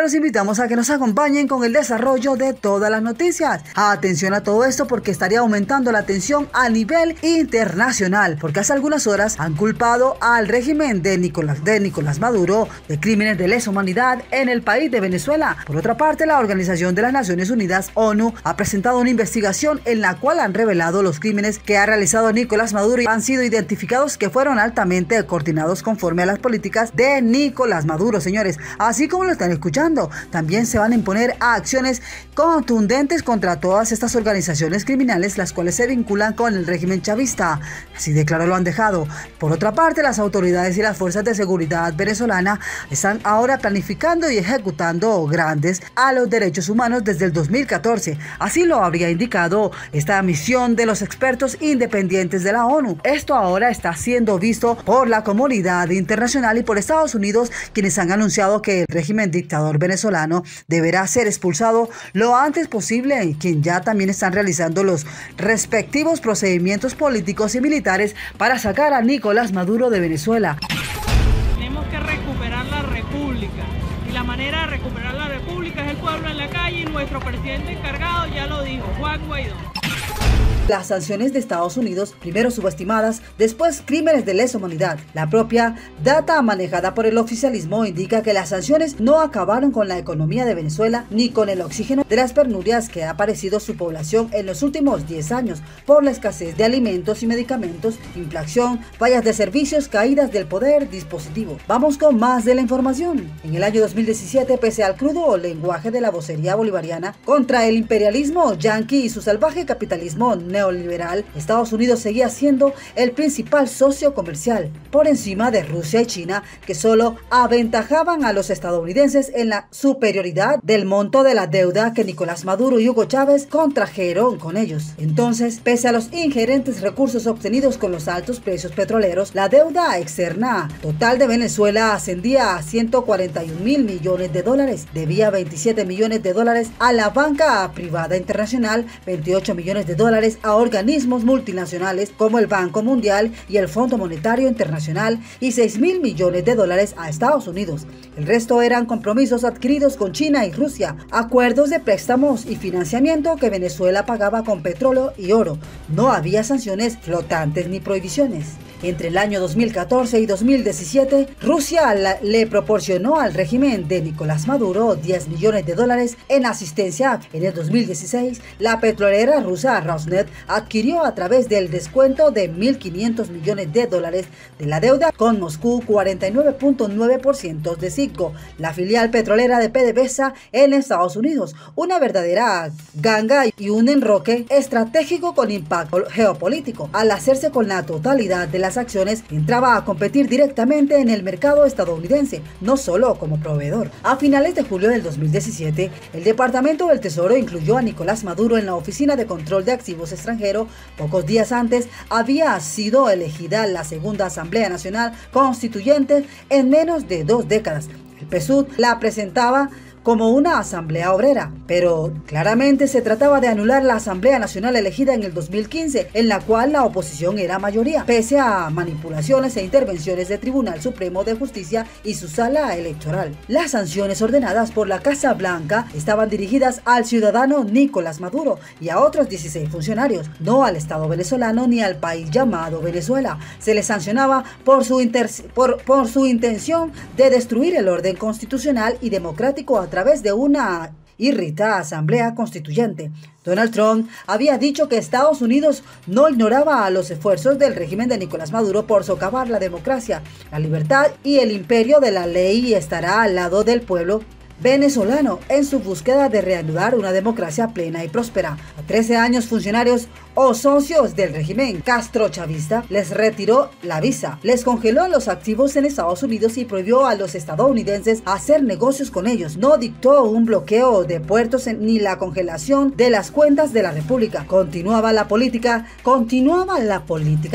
los invitamos a que nos acompañen con el desarrollo de todas las noticias. Atención a todo esto porque estaría aumentando la tensión a nivel internacional, porque hace algunas horas han culpado al régimen de Nicolás Maduro de crímenes de lesa humanidad en el país de Venezuela. Por otra parte, la Organización de las Naciones Unidas, ONU, ha presentado una investigación en la cual han revelado los crímenes que ha realizado Nicolás Maduro y han sido identificados que fueron altamente coordinados conforme a las políticas de Nicolás Maduro, señores. Así como lo están escuchando, también se van a imponer acciones contundentes contra todas estas organizaciones criminales, las cuales se vinculan con el régimen chavista. Así de claro lo han dejado. Por otra parte, las autoridades y las fuerzas de seguridad venezolana están ahora planificando y ejecutando grandes a los derechos humanos desde el 2014. Así lo habría indicado esta misión de los expertos independientes de la ONU. Esto ahora está siendo visto por la comunidad internacional y por Estados Unidos, quienes han anunciado que el régimen dictador venezolano deberá ser expulsado lo antes posible, y quien ya también están realizando los respectivos procedimientos políticos y militares para sacar a Nicolás Maduro de Venezuela. Tenemos que recuperar la república, y la manera de recuperar la república es el pueblo en la calle, y nuestro presidente encargado ya lo dijo, Juan Guaidó. Las sanciones de Estados Unidos, primero subestimadas, después crímenes de lesa humanidad. La propia data manejada por el oficialismo indica que las sanciones no acabaron con la economía de Venezuela ni con el oxígeno de las penurias que ha padecido su población en los últimos 10 años por la escasez de alimentos y medicamentos, inflación, fallas de servicios, caídas del poder dispositivo. Vamos con más de la información. En el año 2017, pese al crudo lenguaje de la vocería bolivariana contra el imperialismo yanqui y su salvaje capitalismo neoliberal, Estados Unidos seguía siendo el principal socio comercial, por encima de Rusia y China, que solo aventajaban a los estadounidenses en la superioridad del monto de la deuda que Nicolás Maduro y Hugo Chávez contrajeron con ellos. Entonces, pese a los ingerentes recursos obtenidos con los altos precios petroleros, la deuda externa total de Venezuela ascendía a 141.000 millones de dólares, debía 27 millones de dólares a la banca privada internacional, 28 millones de dólares a organismos multinacionales como el Banco Mundial y el Fondo Monetario Internacional y 6.000 millones de dólares a Estados Unidos. El resto eran compromisos adquiridos con China y Rusia, acuerdos de préstamos y financiamiento que Venezuela pagaba con petróleo y oro. No había sanciones flotantes ni prohibiciones. Entre el año 2014 y 2017, Rusia le proporcionó al régimen de Nicolás Maduro 10 millones de dólares en asistencia. En el 2016, la petrolera rusa Rosneft adquirió a través del descuento de 1.500 millones de dólares de la deuda con Moscú 49.9% de Citgo, la filial petrolera de PDVSA en Estados Unidos, una verdadera ganga y un enroque estratégico con impacto geopolítico. Al hacerse con la totalidad de las acciones, entraba a competir directamente en el mercado estadounidense, no solo como proveedor. A finales de julio del 2017, el Departamento del Tesoro incluyó a Nicolás Maduro en la Oficina de Control de Activos Extranjeros. Pocos días antes había sido elegida la segunda Asamblea Nacional Constituyente en menos de 2 décadas. El PSUV la presentaba como una asamblea obrera, pero claramente se trataba de anular la Asamblea Nacional elegida en el 2015, en la cual la oposición era mayoría, pese a manipulaciones e intervenciones del Tribunal Supremo de Justicia y su sala electoral. Las sanciones ordenadas por la Casa Blanca estaban dirigidas al ciudadano Nicolás Maduro y a otros 16 funcionarios, no al Estado venezolano ni al país llamado Venezuela. Se les sancionaba por su intención de destruir el orden constitucional y democrático a través de una irritada asamblea constituyente. Donald Trump había dicho que Estados Unidos no ignoraba a los esfuerzos del régimen de Nicolás Maduro por socavar la democracia, la libertad y el imperio de la ley y estará al lado del pueblo venezolano en su búsqueda de reanudar una democracia plena y próspera. A 13 años, funcionarios o socios del régimen castrochavista les retiró la visa, les congeló los activos en Estados Unidos y prohibió a los estadounidenses hacer negocios con ellos. No dictó un bloqueo de puertos ni la congelación de las cuentas de la República. Continuaba la política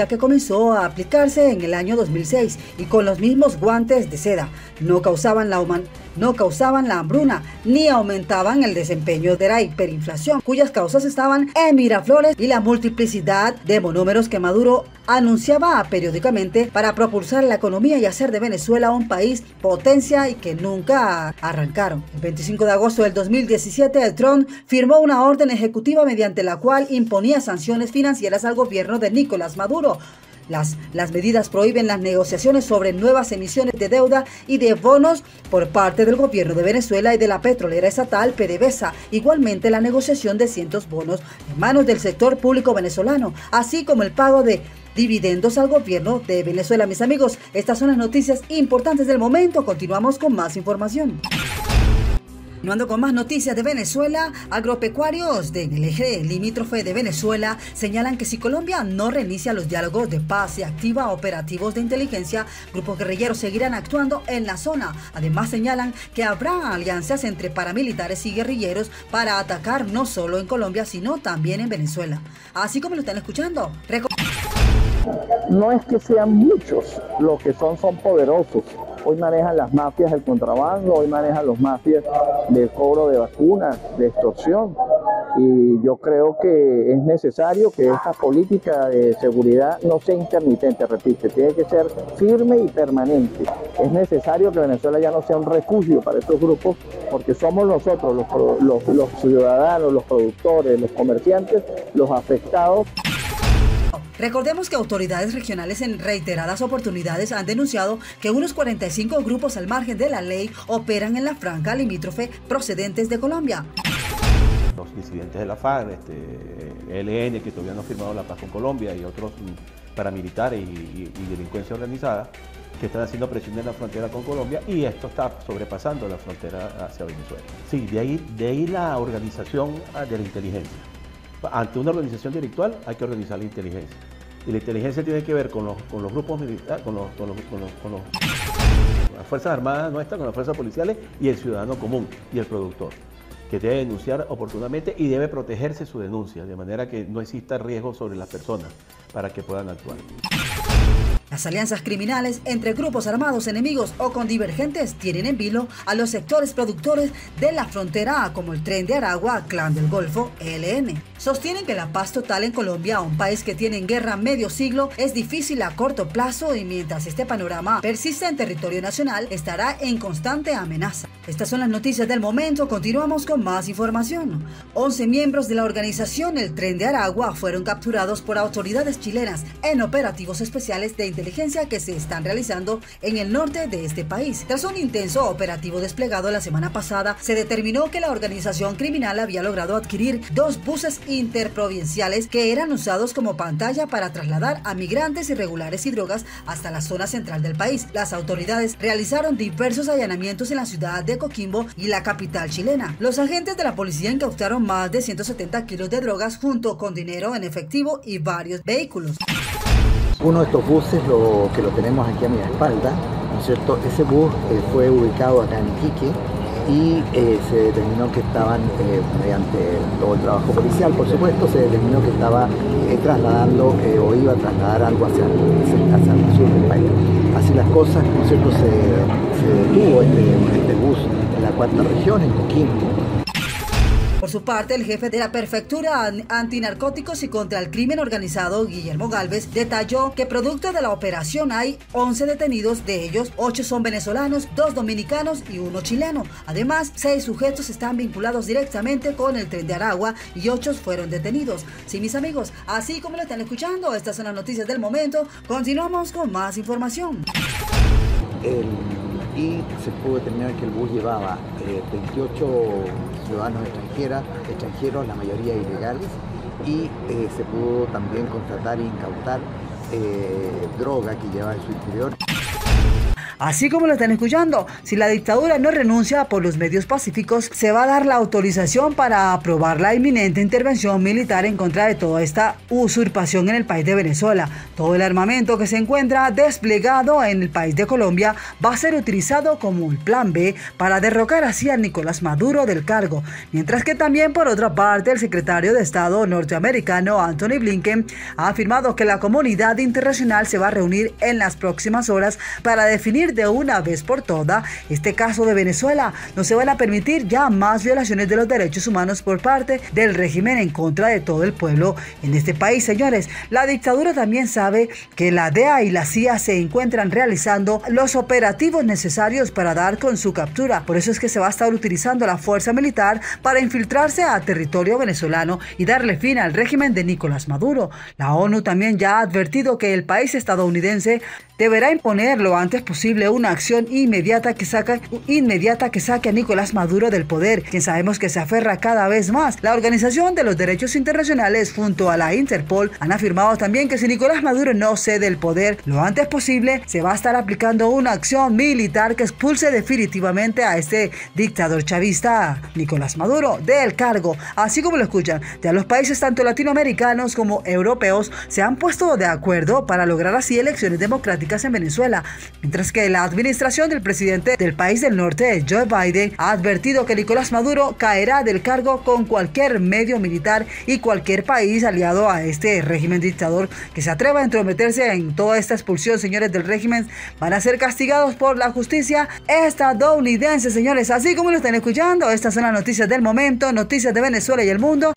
que comenzó a aplicarse en el año 2006 y con los mismos guantes de seda. No causaban la hambruna ni aumentaban el desempeño de la hiperinflación, cuyas causas estaban en Miraflores y la multiplicidad de monómeros que Maduro anunciaba periódicamente para propulsar la economía y hacer de Venezuela un país potencia y que nunca arrancaron. El 25 de agosto del 2017, Trump firmó una orden ejecutiva mediante la cual imponía sanciones financieras al gobierno de Nicolás Maduro. Las medidas prohíben las negociaciones sobre nuevas emisiones de deuda y de bonos por parte del gobierno de Venezuela y de la petrolera estatal PDVSA. Igualmente la negociación de cientos bonos en manos del sector público venezolano, así como el pago de dividendos al gobierno de Venezuela. Mis amigos, estas son las noticias importantes del momento. Continuamos con más información. Continuando con más noticias de Venezuela, agropecuarios del eje limítrofe de Venezuela señalan que si Colombia no reinicia los diálogos de paz y activa operativos de inteligencia, grupos guerrilleros seguirán actuando en la zona. Además señalan que habrá alianzas entre paramilitares y guerrilleros para atacar no solo en Colombia, sino también en Venezuela. Así como lo están escuchando. No es que sean muchos, los que son poderosos. Hoy manejan las mafias del contrabando, hoy manejan los mafias del cobro de vacunas, de extorsión. Y yo creo que es necesario que esta política de seguridad no sea intermitente, repite, tiene que ser firme y permanente. Es necesario que Venezuela ya no sea un refugio para estos grupos, porque somos nosotros, los ciudadanos, los productores, los comerciantes, los afectados. Recordemos que autoridades regionales en reiteradas oportunidades han denunciado que unos 45 grupos al margen de la ley operan en la franja limítrofe procedentes de Colombia. Los disidentes de la FARC, ELN, que todavía no ha firmado la paz con Colombia, y otros paramilitares y delincuencia organizada que están haciendo presión en la frontera con Colombia, y esto está sobrepasando la frontera hacia Venezuela. Sí, de ahí la organización de la inteligencia. Ante una organización delictual hay que organizar la inteligencia. Y la inteligencia tiene que ver con los grupos militares, con las Fuerzas Armadas nuestras, con las fuerzas policiales y el ciudadano común y el productor, que debe denunciar oportunamente y debe protegerse su denuncia, de manera que no exista riesgo sobre las personas para que puedan actuar. Las alianzas criminales entre grupos armados enemigos o con divergentes tienen en vilo a los sectores productores de la frontera, como el Tren de Aragua, Clan del Golfo, ELN. Sostienen que la paz total en Colombia, un país que tiene en guerra medio siglo, es difícil a corto plazo, y mientras este panorama persista en territorio nacional, estará en constante amenaza. Estas son las noticias del momento. Continuamos con más información. 11 miembros de la organización El Tren de Aragua fueron capturados por autoridades chilenas en operativos especiales de inteligencia que se están realizando en el norte de este país. Tras un intenso operativo desplegado la semana pasada, se determinó que la organización criminal había logrado adquirir 2 buses interprovinciales que eran usados como pantalla para trasladar a migrantes irregulares y drogas hasta la zona central del país. Las autoridades realizaron diversos allanamientos en la ciudad de Coquimbo y la capital chilena. Los agentes de la policía incautaron más de 170 kilos de drogas junto con dinero en efectivo y varios vehículos. Uno de estos buses, que lo tenemos aquí a mi espalda, ¿no es cierto? Ese bus fue ubicado acá en Iquique y se determinó que estaban, mediante todo el trabajo policial, por supuesto, se determinó que estaba trasladando o iba a trasladar algo hacia el sur del país. Así las cosas, ¿no es cierto? Se detuvo este bus en la 4ª región, en Coquimbo. Por su parte, el jefe de la Prefectura Antinarcóticos y contra el Crimen Organizado, Guillermo Gálvez, detalló que producto de la operación hay 11 detenidos, de ellos 8 son venezolanos, 2 dominicanos y 1 chileno. Además, 6 sujetos están vinculados directamente con el Tren de Aragua y 8 fueron detenidos. Sí, mis amigos, así como lo están escuchando, estas son las noticias del momento. Continuamos con más información. Y se pudo determinar que el bus llevaba 28 ciudadanos extranjeros, la mayoría ilegales, y se pudo también constatar e incautar droga que llevaba en su interior. Así como lo están escuchando, si la dictadura no renuncia por los medios pacíficos, se va a dar la autorización para aprobar la inminente intervención militar en contra de toda esta usurpación en el país de Venezuela. Todo el armamento que se encuentra desplegado en el país de Colombia va a ser utilizado como el plan B para derrocar así a Nicolás Maduro del cargo. Mientras que también, por otra parte, el secretario de Estado norteamericano Antony Blinken ha afirmado que la comunidad internacional se va a reunir en las próximas horas para definir concluir de una vez por todas este caso de Venezuela. No se van a permitir ya más violaciones de los derechos humanos por parte del régimen en contra de todo el pueblo en este país, señores. La dictadura también sabe que la DEA y la CIA se encuentran realizando los operativos necesarios para dar con su captura. Por eso es que se va a estar utilizando la fuerza militar para infiltrarse a territorio venezolano y darle fin al régimen de Nicolás Maduro. La ONU también ya ha advertido que el país estadounidense deberá imponer lo antes posible una acción inmediata que saque a Nicolás Maduro del poder, quien sabemos que se aferra cada vez más. La Organización de los Derechos Internacionales junto a la Interpol han afirmado también que si Nicolás Maduro no cede el poder lo antes posible, se va a estar aplicando una acción militar que expulse definitivamente a este dictador chavista, Nicolás Maduro, del cargo. Así como lo escuchan, ya los países tanto latinoamericanos como europeos se han puesto de acuerdo para lograr así elecciones democráticas en Venezuela, mientras que la administración del presidente del país del norte, Joe Biden, ha advertido que Nicolás Maduro caerá del cargo con cualquier medio militar y cualquier país aliado a este régimen dictador que se atreva a entrometerse en toda esta expulsión, señores, del régimen, van a ser castigados por la justicia estadounidense, señores. Así como lo están escuchando, estas son las noticias del momento, noticias de Venezuela y el mundo.